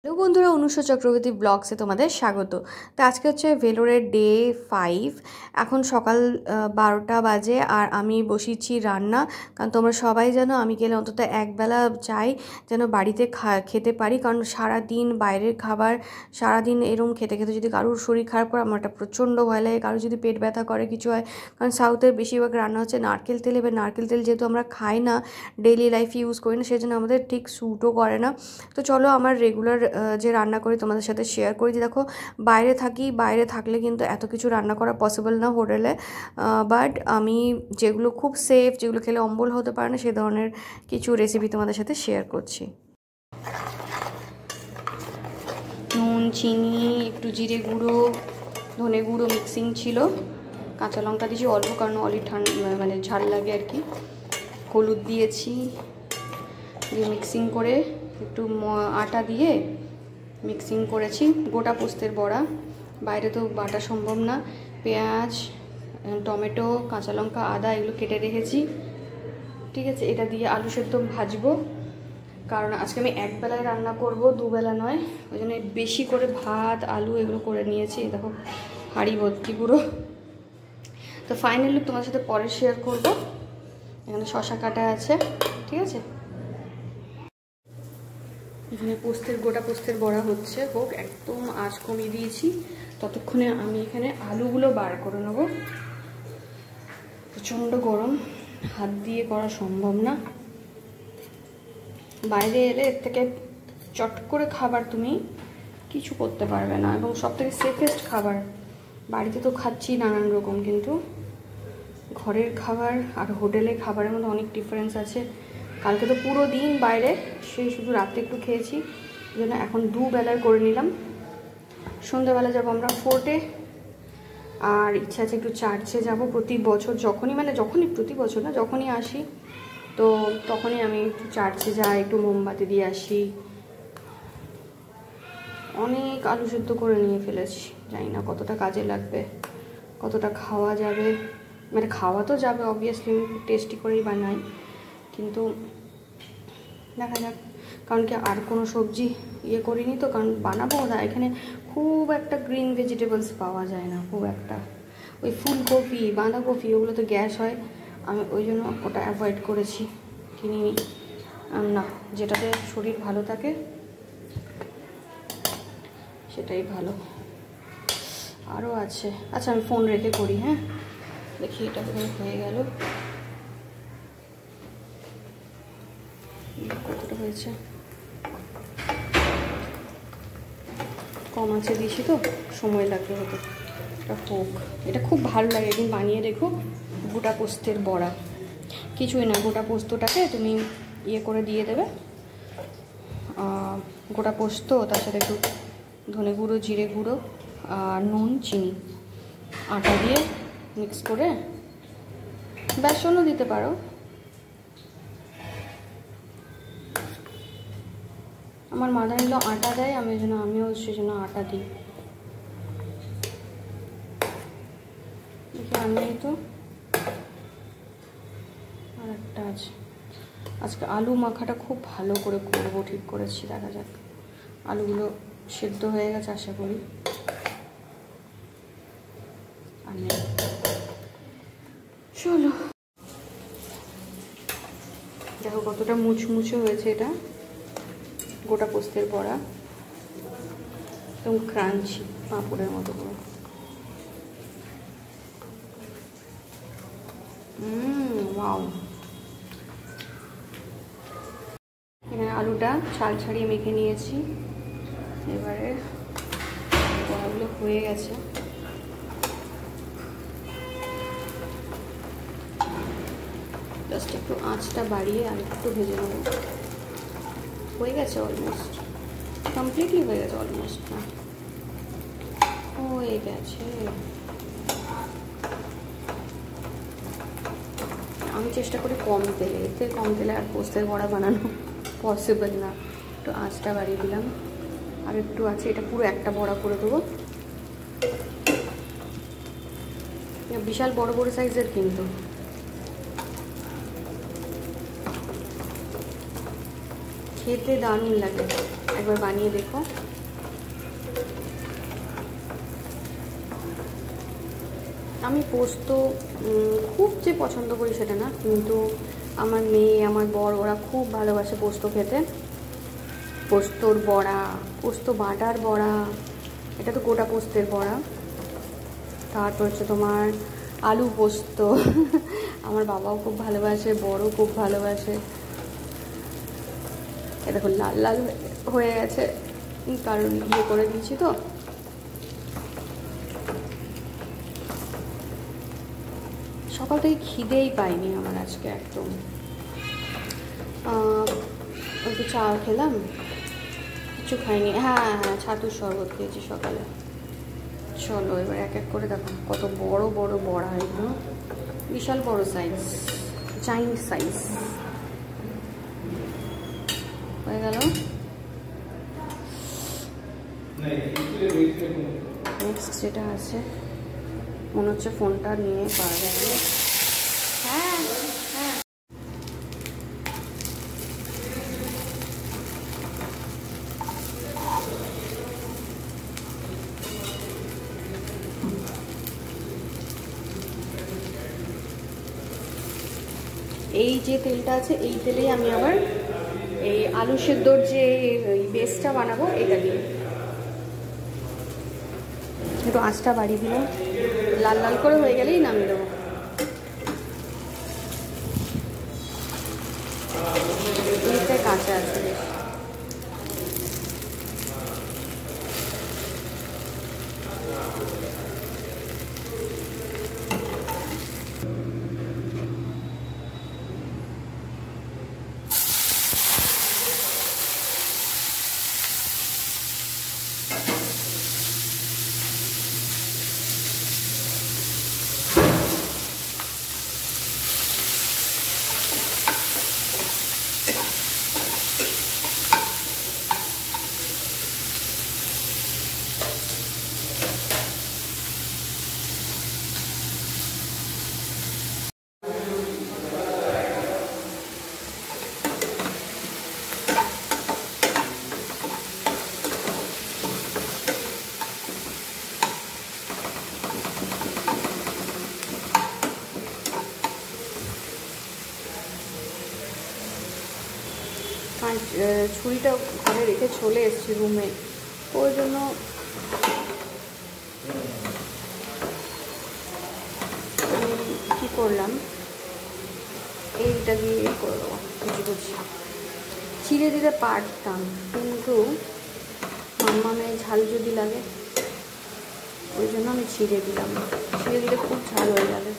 Hello বন্ধুরা, অনুষ্য চক্রবর্তী ব্লগসে তোমাদের স্বাগত। তো আজকে হচ্ছে ভেলোরের ডে 5। এখন সকাল 12টা বাজে আর আমি বসিয়েছি রান্না। কারণ তোমরা সবাই জানো আমি গেলে অন্তত একবেলা চাই যেন বাড়িতে খেতে পারি, কারণ সারাদিন বাইরের খাবার, সারাদিন এরম খেতে খেতে যদি কারোর শরীর খারাপ করে আমার একটা প্রচণ্ড ভয় লাগে। কারোর যদি পেট ব্যথা করে কিছু হয়, কারণ সাউথের বেশিরভাগ রান্না হচ্ছে নারকেল তেলে, এবার নারকেল তেল যেহেতু আমরা খাই না, ডেইলি লাইফে ইউজ করি না, সেই জন্য আমাদের ঠিক স্যুটও করে না। তো চলো আমার রেগুলার যে রান্না করি তোমাদের সাথে শেয়ার করি। যে দেখো, বাইরে থাকলে কিন্তু এত কিছু রান্না করা পসিবল না হোটেলে, বাট আমি যেগুলো খুব সেফ, যেগুলো খেলে অম্বল হতে পারে না, সে ধরনের কিছু রেসিপি তোমাদের সাথে শেয়ার করছি। নুন, চিনি, একটু জিরে গুঁড়ো, ধনে গুঁড়ো মিক্সিং ছিল, কাঁচা লঙ্কা দিয়েছি অল্প, কারণ অলি মানে ঝাল লাগে আর কি। হলুদ দিয়েছি, দিয়ে মিক্সিং করে একটু আটা দিয়ে মিক্সিং করেছি। গোটা পোস্তের বড়া, বাইরে তো বাটা সম্ভব না। পেঁয়াজ, টমেটো, কাঁচা লঙ্কা, আদা এগুলো কেটে রেখেছি, ঠিক আছে। এটা দিয়ে আলু সেদ্ধ ভাজবো, কারণ আজকে আমি একবেলায় রান্না করব, দুবেলা নয়, ওই জন্য বেশি করে ভাত আলু এগুলো করে নিয়েছি। দেখো হাঁড়ি ভর্তি পুরো। তো ফাইনালি তোমার সাথে পরে শেয়ার করব। এখানে শশা কাটা আছে, ঠিক আছে। এখানে গোটা পোস্তের বড়া হচ্ছে, হোক, একদম আঁচ কমিয়ে দিয়েছি। ততক্ষণে আমি এখানে আলুগুলো বার করে নেব। প্রচণ্ড গরম, হাত দিয়ে করা সম্ভব না। বাইরে এলে এর থেকে চট করে খাবার তুমি কিছু করতে পারবে না, এবং সবথেকে সেফেস্ট খাবার। বাড়িতে তো খাচ্ছি নানান রকম, কিন্তু ঘরের খাবার আর হোটেলের খাবারের মধ্যে অনেক ডিফারেন্স আছে। কালকে তো পুরো দিন বাইরে, সেই শুধু রাতে একটু খেয়েছি, এই জন্য এখন দুবেলায় করে নিলাম। সন্ধ্যাবেলা যাবো আমরা ফোর্টে, আর ইচ্ছা আছে একটু চার্চে যাব। প্রতি বছর প্রতি বছর না, যখনই আসি তো তখনই আমি একটু চার্চে যাই, একটু মোমবাতি দিয়ে আসি। অনেক আলু সেদ্ধ করে নিয়ে ফেলেছি, জানি না কতটা কাজে লাগবে, কতটা খাওয়া যাবে। মানে খাওয়া তো যাবে অবভিয়াসলি, আমি টেস্টি করেই বানাই, কিন্তু দেখা যাক। কারণ কি আর কোনো সবজি করিনি তো, কারণ বানাবো না। এখানে খুব একটা গ্রিন ভেজিটেবলস পাওয়া যায় না, খুব একটা। ওই ফুলকপি, বাঁধাকপি ওগুলো তো গ্যাস হয়, আমি ওই জন্য ওটা অ্যাভয়েড করেছি, কিনিনি। না, যেটাতে শরীর ভালো থাকে সেটাই ভালো। আরও আছে, আচ্ছা আমি ফোন রেখে করি, হ্যাঁ। দেখি এটা হয়ে গেল, কতটা হয়েছে। কম আছে দিয়েছি তো, সময় লাগবে হতে। এটা হোক, এটা খুব ভালো লাগে, একদিন বানিয়ে দেখো। গোটা পোস্তের বড়া, কিছুই না, গোটা পোস্তটাকে তুমি করে দিয়ে দেবে, গোটা পোস্ত, তার সাথে একটু ধনে গুঁড়ো, জিরে গুঁড়ো আর নুন, চিনি, আটা দিয়ে মিক্স করে, বেসনও দিতে পারো। আমার মাদার ইন ল আটা দেয়, আমিও সেজন্য আটা দিই। দেখি আমি তো আর একটা আছে। আজকে আলু মাখাটা খুব ভালো করে করবো, ঠিক করেছি, দেখা যাক। আলুগুলো সেদ্ধ হয়ে গেছে আশা করি। আর চলো দেখো কতটা মুচমুচে হয়েছে। এটা গোটা পোস্তের বড়া, একদম ক্রাঞ্চি, পাঁপড়ের মতো করে। ওয়াও। এখানে আলুটা ছাল ছাড়িয়ে মেখে নিয়েছি। এবারে বড়াগুলো হয়ে গেছে, জাস্ট একটু আঁচটা বাড়িয়ে আর একটু ভেজে নেব। হয়ে গেছে অলমোস্ট, কমপ্লিটলি হয়ে গেছে অলমোস্ট, না হয়ে গেছে। আমি চেষ্টা করি কম তেলে, কম তেলে আর পোস্তের বড়া বানানো পসিবল না। একটু আঁচটা বাড়িয়ে দিলাম, আর একটু আছে, এটা পুরো একটা বড়া করে দেবো। বিশাল বড় বড় সাইজের, কিন্তু খেতে দারুণ লাগে। একবার বানিয়ে দেখো। আমি পোস্ত খুব যে পছন্দ করি সেটা না, কিন্তু আমার মেয়ে আমার বর ওরা খুব ভালোবাসে পোস্ত খেতে। পোস্তর বড়া, পোস্ত বাটার বড়া, এটা তো গোটা পোস্তের বড়া। তারপর হচ্ছে তোমার আলু পোস্ত আমার বাবাও খুব ভালোবাসে, বড়ও খুব ভালোবাসে। এটা দেখো লাল লাল হয়ে গেছে, কারণ ইয়ে করে দিয়েছি তো। সকাল থেকে খিদেই পাইনি আমার আজকে একদম। একটু চা খেলাম, কিছু খাইনি। হ্যাঁ হ্যাঁ, ছাতুর শরবত খেয়েছি সকালে। চলো এবার এক এক করে দেখো কত বড় বড় বড়া, এগুলো বিশাল বড় সাইজ, জায়ান্ট সাইজ হয়ে গেল। নেক্সট যেটা আছে, মনে হচ্ছে ফোনটা নিয়ে পাওয়া যাবে। হ্যাঁ হ্যাঁ, এই যে তেলটা আছে এই তেলেই আমি আবার এই আলু সেদ্ধর যে বেসটা বানাবো এটা দিয়ে একটু আঁচটা বাড়িয়ে দিলাম, লাল লাল করে হয়ে গেলেই নামিয়ে দেবো। এইটাই কাঁচা আছে বেশ। ছুরিটা ঘরে রেখে চলে এসেছি রুমে, ওই জন্য কী করলাম, এইটা দিয়ে করে দেবো কুচি কুচি। ছিঁড়ে দিতে পারতাম, কিন্তু মামে ঝাল যদি লাগে ওই জন্য আমি ছিঁড়ে দিলাম। ছিঁড়ে দিলে খুব ঝাল হয়ে যাবে।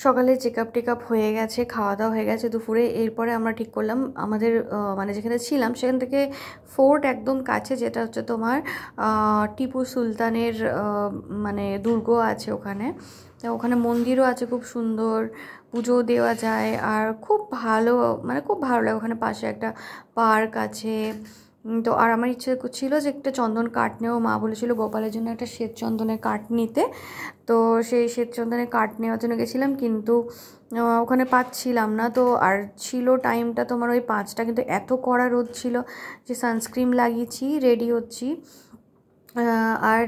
সকালে চেকআপ টেকআপ হয়ে গেছে, খাওয়া দাওয়া হয়ে গেছে দুপুরে। এরপরে আমরা ঠিক করলাম আমাদের মানে যেখানে ছিলাম সেখান থেকে ফোর্ট একদম কাছে, যেটা হচ্ছে তোমার টিপু সুলতানের মানে দুর্গ আছে ওখানে। ওখানে মন্দিরও আছে খুব সুন্দর, পুজো দেওয়া যায়। আর খুব ভালো, মানে খুব ভালো লাগে। ওখানে পাশে একটা পার্ক আছে। তো আর আমার ইচ্ছে ছিল যে একটা চন্দন কাঠ নেওয়া। মা বলেছিল গোপালের জন্য একটা শ্বেত চন্দনের কাঠ নিতে। তো সেই শ্বেত চন্দনের কাঠ নেওয়ার জন্য গেছিলাম, কিন্তু ওখানে পাচ্ছিলাম না। তো আর ছিল টাইমটা তোমার ওই 5টা, কিন্তু এত কড়া রোদ ছিল যে সানস্ক্রিন লাগিয়েছি, রেডি হচ্ছি। আর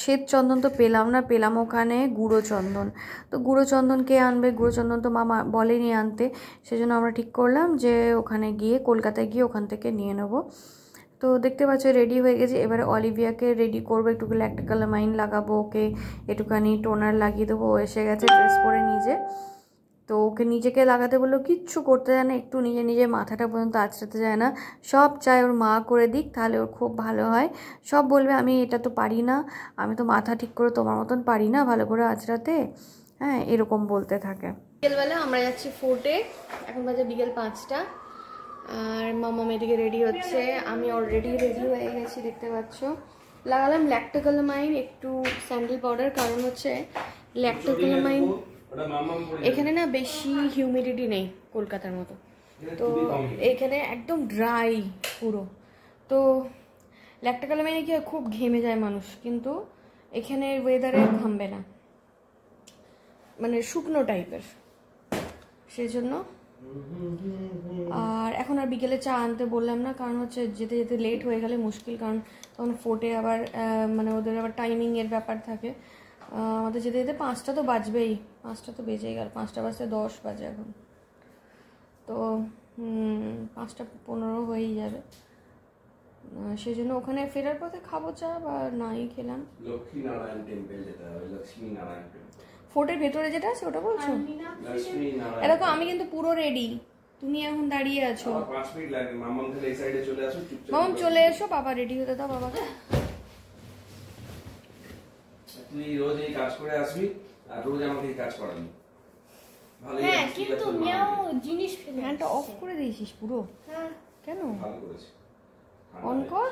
শ্বেত চন্দন তো পেলাম না, পেলাম ওখানে গুঁড়ো চন্দন। তো গুঁড়ো চন্দন কে আনবে? গুঁড়ো চন্দন তো মামা বলেনি আনতে। সেজন্য আমরা ঠিক করলাম যে ওখানে গিয়ে, কলকাতায় গিয়ে ওখান থেকে নিয়ে নেব। তো দেখতে পাচ্ছ রেডি হয়ে গেছে। এবারে অলিভিয়াকে রেডি করবো, একটু ল্যাক্টোকালামাইন লাগাবো, ওকে একটুখানি টোনার লাগিয়ে দেবো। ও এসে গেছে ড্রেস পরে নিজে। তো ওকে নিজেকে লাগাতে বললো, কিচ্ছু করতে যায় না, একটু নিজে নিজে মাথাটা পর্যন্ত আঁচড়াতে যায় না। সব চায় ওর মা করে দিক, তাহলে ওর খুব ভালো হয়। সব বলবে আমি এটা তো পারি না, আমি তো মাথা ঠিক করে তোমার মতন পারি না ভালো করে আঁচড়াতে, হ্যাঁ এরকম বলতে থাকে। বিকেলবেলা আমরা যাচ্ছি ফোর্টে, এখন বাজে বিকেল 5টা। আর মামা এদিকে রেডি হচ্ছে, আমি অলরেডি রেডি হয়ে গেছি, দেখতে পাচ্ছ। লাগালাম ল্যাক্টোকালামাইন, একটু স্যান্ডেল পাউডার, কারণ হচ্ছে ল্যাক্টোকালামাইন এখানে না বেশি হিউমিডিটি নেই কলকাতার মতো, তো এখানে একদম ড্রাই পুরো। তো ল্যাক্টোকালামাইনে কি খুব ঘেমে যায় মানুষ, কিন্তু এখানে ওয়েদারে ঘামবে না, মানে শুকনো টাইপের, সেই জন্য। আর এখন আর বিকেলে চা আনতে বললাম না, কারণ হচ্ছে যেতে যেতে লেট হয়ে গেলে মুশকিল, কারণ তখন ফোর্টে আবার মানে ওদের আবার টাইমিংয়ের ব্যাপার থাকে। আমাদের যেতে যেতে 5টা তো বাজবেই, 5টা তো বেজেই গেল, 5টা বাজতে 10 বাজে এখন। তো 5:15 হয়েই যাবে, সেই জন্য ওখানে ফেরার পথে খাবো চা, বা নাই খেলাম। লক্ষ্মীনারায়ণ টেম্পল যেটা, লক্ষ্মীনারায়ণ টেম্পল ফোর্টের ভেতরে যেটা আছে ওটা বলছো? এরকম আমি কিন্তু পুরো রেডি, তুমি এখন দাঁড়িয়ে আছো। 5 মিনিট লাগে। মামাম তাহলে এই সাইডে চলে আসো, চুপচাপ মামাম চলে এসো, বাবা রেডি হতে দাও বাবাকে। তুই রোজ এই কাজ করে আসবি আর রোজ আমাকে এই কাজ করাবি, ভালো। হ্যাঁ, কিন্তু মিয়াও জিনিস ফেলে। ফ্যানটা অফ করে দিয়েছিস পুরো? হ্যাঁ, কেন? ভালো করেছিস। অন কর।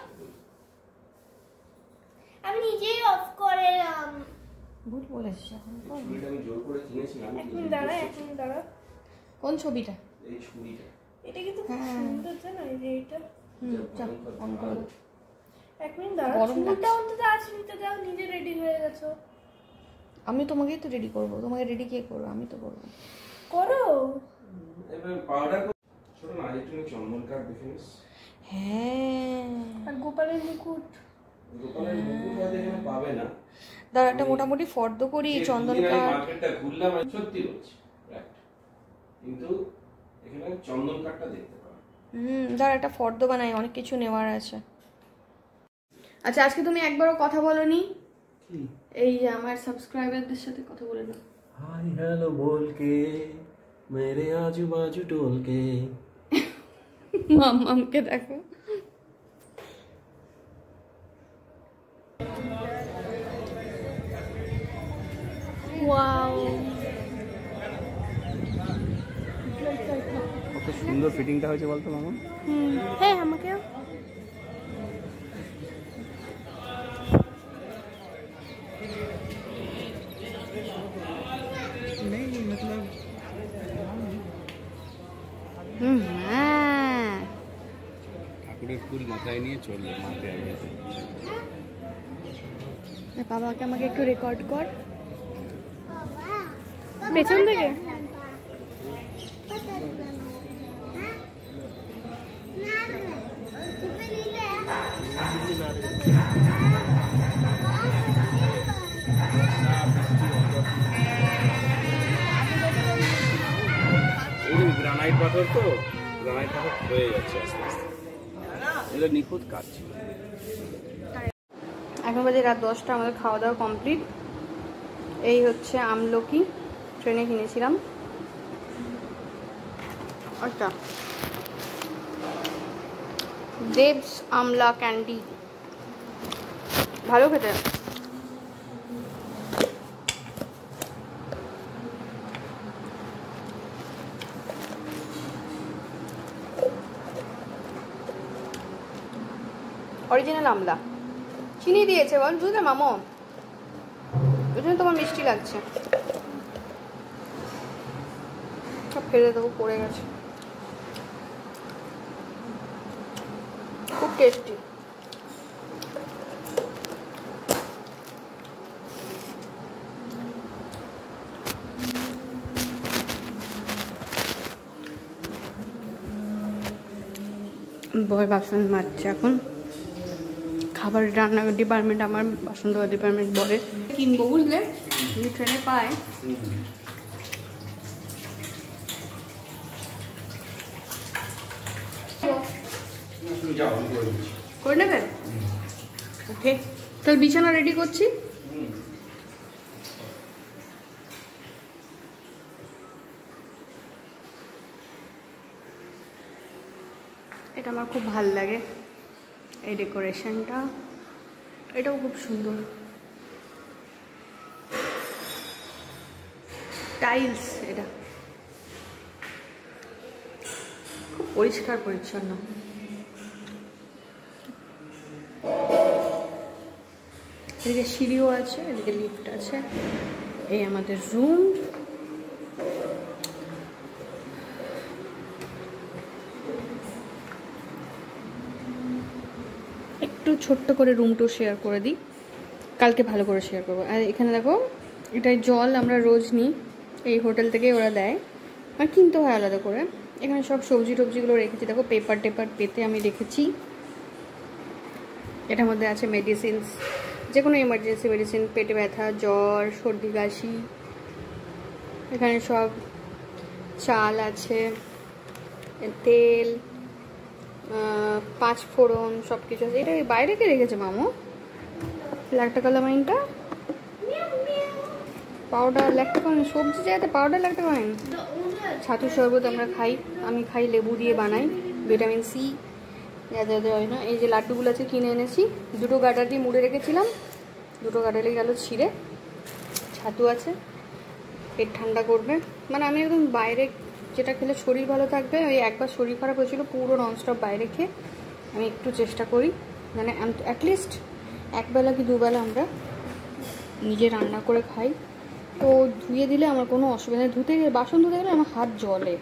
আমি নিজেই অফ করে ভুল বলেছিস, এখন কর। ছুরিটা আমি জোর করে কিনেছিলাম। এক মিনিট দাঁড়া। কোন ছবিটা? এই ছুরিটা এটা কিন্তু খুব সুন্দর, জানো এই যে এটা। চল অন কর। এক মিনিট দাঁড়া, চুলটা অন্তত আসতে দাও, নিজে রেডি হয়ে গেছো। আমি তোমাকেই তো রেডি করবো, তোমাকে রেডি কে করবো? আমি তো করবো। করো এবার পাউডার ছোট না, একটু চন্দন কাঠ দেখে নিস। হ্যাঁ, আর গোপালের মুকুট। গোপালের মুকুট হয়তো এখানে পাবে না। দাঁড়া, একটা মোটামুটি ফর্দ করি চন্দন কাঠ। মার্কেটটা ঘুরলাম, সত্যি বলছি, কিন্তু এখানে চন্দন কাঠটা দেখতে পাবে। দাঁড়া, একটা ফর্দ বানাই, অনেক কিছু নেওয়ার আছে। আচ্ছা, আজকে তুমি একবারও কথা বলোনি, এই যে আমার সাবস্ক্রাইবারদের সাথে কথা বলে নাও। हाय हेलो बोल के मेरे आजू बाजू टोल के। মামকে দেখো, ওয়াও, কত সুন্দর ফিটিংটা হয়েছে বলতো মামা। হ্যাঁ আমাকেও। नहीं मतलब ঠাকুরের ফুল মাথায় নিয়ে চললো মাথায়। বাবাকে আমাকে একটু রেকর্ড কর পেছন থেকে। গ্রানাইট পাথর, তো গ্রানাইট পাথর হয়ে যাচ্ছে আস্তে আস্তে, এটা নিখুঁত কাজ ছিল। এখন বাজে রাত 10টা, আমাদের খাওয়া দাওয়া কমপ্লিট। এই হচ্ছে আমলকি, ট্রেনে কিনেছিলাম। আচ্ছা, দেবস আমলা ক্যান্ডি, ভালো খেতে। অরিজিনাল আমলা, চিনি দিয়েছে বল, বুঝলে মামো, ওই জন্য তোমার মিষ্টি লাগছে। ফেলে দেবো, পড়ে গেছে। খুব টেস্টি। বয় বাসন মাজছে এখন। খাবার রান্না ডিপার্টমেন্ট আমার, বাসন ধোয়া ডিপার্টমেন্ট বলে কিনবো, বুঝলে? যদি ট্রেনে পায়। করে নেবে? ওকে, তাহলে বিছানা রেডি করছি। এটা আমার খুব ভাল লাগে, এই ডেকোরেশনটা, এটাও খুব সুন্দর। টাইলস, এটা খুব পরিষ্কার পরিচ্ছন্ন। এদিকে সিঁড়িও আছে, এদিকে লিফট আছে। এই আমাদের রুম। একটু ছোট্ট করে রুমটাও শেয়ার করে দিই, কালকে ভালো করে শেয়ার করবো। আর এখানে দেখো, এটাই জল আমরা রোজ নিই, এই হোটেল থেকে ওরা দেয়, আর কিনতে হয় আলাদা করে। এখানে সব সবজি টবজিগুলো রেখেছি, দেখো পেপার টেপার পেতে আমি রেখেছি। এটার মধ্যে আছে মেডিসিনস, যে কোনো এমার্জেন্সি মেডিসিন, পেটে ব্যথা, জ্বর, সর্দি কাশি। এখানে সব চাল আছে, তেল, 5 ফোড়ন, সব কিছু আছে। এটা বাইরে কে রেখেছে মামু? ল্যাক্টোকালামাইনটা, পাউডার ল্যাক্টোকালামাইন, সবজি জায়গাতে পাউডার ল্যাক্টোকালামাইন। ছাতুর শরবত আমরা খাই, আমি খাই লেবু দিয়ে বানাই, ভিটামিন সি যাতে হয় না। এই যে লাড্ডুগুলো আছে কিনে এনেছি, দুটো গাডার দিয়ে মুড়ে রেখেছিলাম, দুটো গাডারে গেল ছিঁড়ে। ছাতু আছে, পেট ঠান্ডা করবে। মানে আমি একদম বাইরে যেটা খেলে শরীর ভালো থাকবে, ওই একবার শরীর খারাপ হয়েছিল, পুরো ননস্টপ বাইরে খেয়ে আমি একটু চেষ্টা করি, মানে অ্যাটলিস্ট একবেলা কি দুবেলা আমরা নিজে রান্না করে খাই। তো ধুয়ে দিলে আমার কোনো অসুবিধা নেই, ধুতে গেলে, বাসন ধুতে গেলে আমার হাত জ্বলে।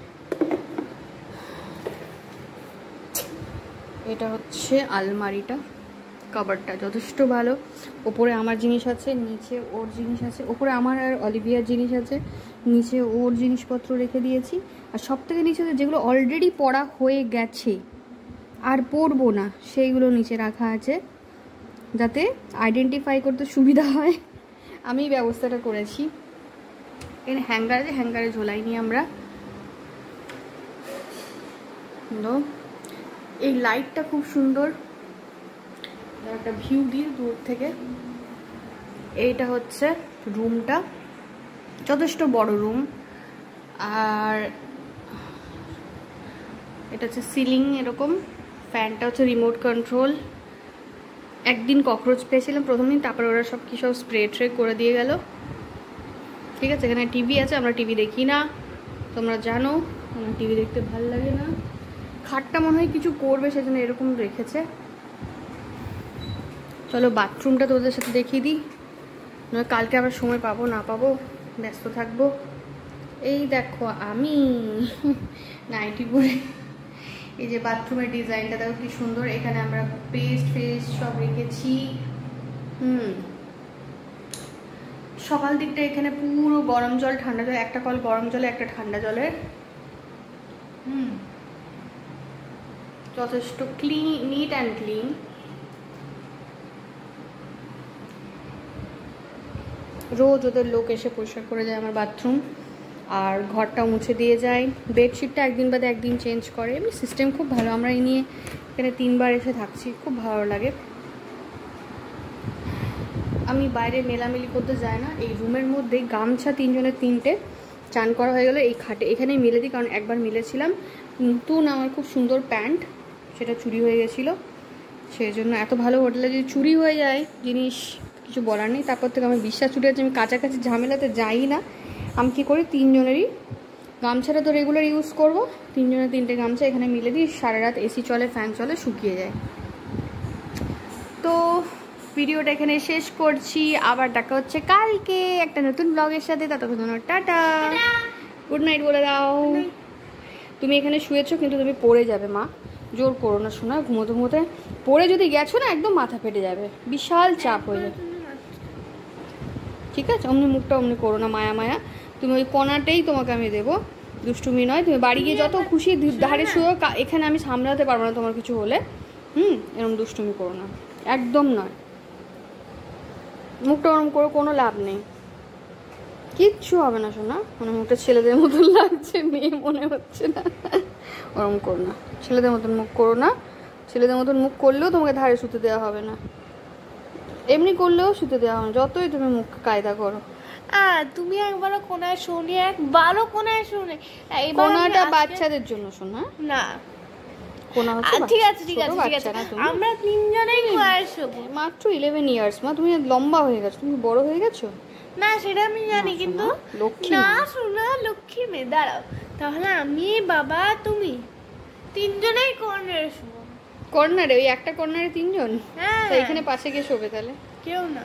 এটা হচ্ছে আলমারিটা, কভারটা যথেষ্ট ভালো। ওপরে আমার জিনিস আছে, নিচে ওর জিনিস আছে। ওপরে আমার আর অলিভিয়ার জিনিস আছে, নিচে ওর জিনিসপত্র রেখে দিয়েছি। আর সব থেকে নিচে যেগুলো অলরেডি পড়া হয়ে গেছে আর পরবো না, সেইগুলো নিচে রাখা আছে, যাতে আইডেন্টিফাই করতে সুবিধা হয়। আমি ব্যবস্থাটা করেছি। এখানে হ্যাঙ্গার আছে, হ্যাঙ্গারে ঝোলাইনি আমরা। এই লাইটটা খুব সুন্দর, একটা ভিউ দিই দূর থেকে। এইটা হচ্ছে রুমটা, যথেষ্ট বড় রুম। আর এটা হচ্ছে সিলিং, এরকম। ফ্যানটা হচ্ছে রিমোট কন্ট্রোল। একদিন ককরোচ পেয়েছিলাম প্রথম দিন, তারপরে ওরা সব কি সব স্প্রে ট্রে করে দিয়ে গেল। ঠিক আছে, এখানে টিভি আছে, আমরা টিভি দেখি না, তোমরা জানো আমার টিভি দেখতে ভালো লাগে না। খাটটা মনে হয় কিছু করবে, সেজন্য এরকম রেখেছে। চলো বাথরুমটা তোদের সাথে দেখিয়ে দিই, নয় কালকে আবার সময় পাবো না পাবো, ব্যস্ত থাকবো। এই দেখো আমি নাইটি পরে, এই যে বাথরুমের ডিজাইনটা দেখো কি সুন্দর। এখানে আমরা পেস্ট ফেস্ট সব রেখেছি। সকাল দিকটা এখানে পুরো গরম জল ঠান্ডা জল, একটা কল গরম জলে, একটা ঠান্ডা জলের। যথেষ্ট ক্লিন, নিট অ্যান্ড ক্লিন। রোজ ওদের লোক এসে পরিষ্কার করে যায় আমার বাথরুম, আর ঘরটা মুছে দিয়ে যায়। বেডশিটটা একদিন বাদে একদিন চেঞ্জ করে। এমনি সিস্টেম খুব ভালো, আমরা এই নিয়ে এখানে 3 বার এসে থাকছি, খুব ভালো লাগে। আমি বাইরে মেলামেলি করতে যাই না, এই রুমের মধ্যে গামছা 3 জনের 3টে, চান করা হয়ে গেলো এই খাটে, এখানেই মেলে দিই। কারণ একবার মিলেছিলাম নতুন আমার খুব সুন্দর প্যান্ট, সেটা চুরি হয়ে গেছিলো, সেই জন্য। এত ভালো হোটেলে যদি চুরি হয়ে যায় জিনিস, কিছু বলার নেই। তারপর থেকে আমি বিশ্বাস ছুটে যাচ্ছে, আমি কাছাকাছি ঝামেলাতে যাই না। আমি কী করি, 3 জনেরই গামছাটা তো রেগুলার ইউজ করব, 3 জনের 3টে গামছা এখানে মিলে দিই, সারা রাত এসি চলে, ফ্যান চলে, শুকিয়ে যায়। তো ভিডিওটা এখানে শেষ করছি, আবার দেখা হচ্ছে কালকে একটা নতুন ব্লগের সাথে। ততক্ষণ টাটা, গুড নাইট বলে দাও। তুমি এখানে শুয়েছো কিন্তু তুমি পড়ে যাবে মা, জোর করো না শোনা, ঘুমোতে ঘুমোতে পড়ে যদি গেছো না একদম মাথা ফেটে যাবে, বিশাল চাপ হয়ে যাবে। ঠিক আছে, অমনি মুখটা অমনি করো না, মায়া মায়া। তুমি ওই কোনাটাই তোমাকে আমি দেবো, দুষ্টুমি নয়। তুমি বাড়ি গিয়ে যত খুশি ধারে শুয়েও, এখানে আমি সামলাতে পারবো না তোমার কিছু হলে। এরকম দুষ্টুমি করো না, একদম নয়। মুখটা ওরম করো, কোনো লাভ নেই, কিচ্ছু হবে না শোনা। মানে মুখটা ছেলেদের মতন লাগছে, মেয়ে মনে হচ্ছে না। ওরম করো না, ছেলেদের মতন মুখ করো না। ছেলেদের মতন মুখ করলেও তোমাকে ধারে শুতে দেওয়া হবে না, এমনি করলেও শুতে দেওয়া হবে না, যতই তুমি মুখ কায়দা করো। তুমি একবারও কোনায় শোনি, একবারও কোনায় শোনি। কোনাটা বাচ্চাদের জন্য শোনা, না কোনা হচ্ছে ঠিক আছে ঠিক আছে ঠিক আছে, আমরা তিনজনেই কোনায় শোবো। মাত্র 11 ইয়ার্স মা, তুমি লম্বা হয়ে গেছো, তুমি বড় হয়ে গেছো। না সেটা আমি জানি, কিন্তু লক্ষ্মী না শোনা, লক্ষ্মী মেয়ে। দাঁড়াও, তাহলে আমি, বাবা, তুমি তিনজনেই কর্নারে শোবো। কর্নারে? ওই একটা কর্নারে তিনজন? হ্যাঁ, তো এখানে পাশে গিয়ে শোবে তাহলে? কেউ না,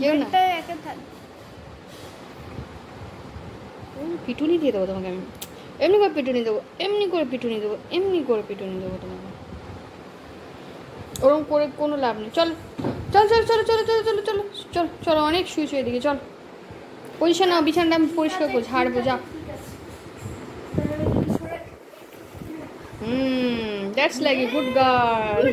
কেউ না, একা থাকবে। পিটুনি দিয়ে দেবো তোমাকে আমি, এমনি করে পিটুনি দেবো, এমনি করে পিটুনি দেবো, এমনি করে পিটুনি দেবো তোমাকে। ওরকম করে কোনো লাভ নেই। চলো চল চলো চলো চলো চলো চলো চলো চলো চলো, অনেক শুয়েছো এদিকে, চল পজিশন নাও, বিছানাটা আমি পরিষ্কার করছি, ঝাড়বো, যা। That's like a good girl.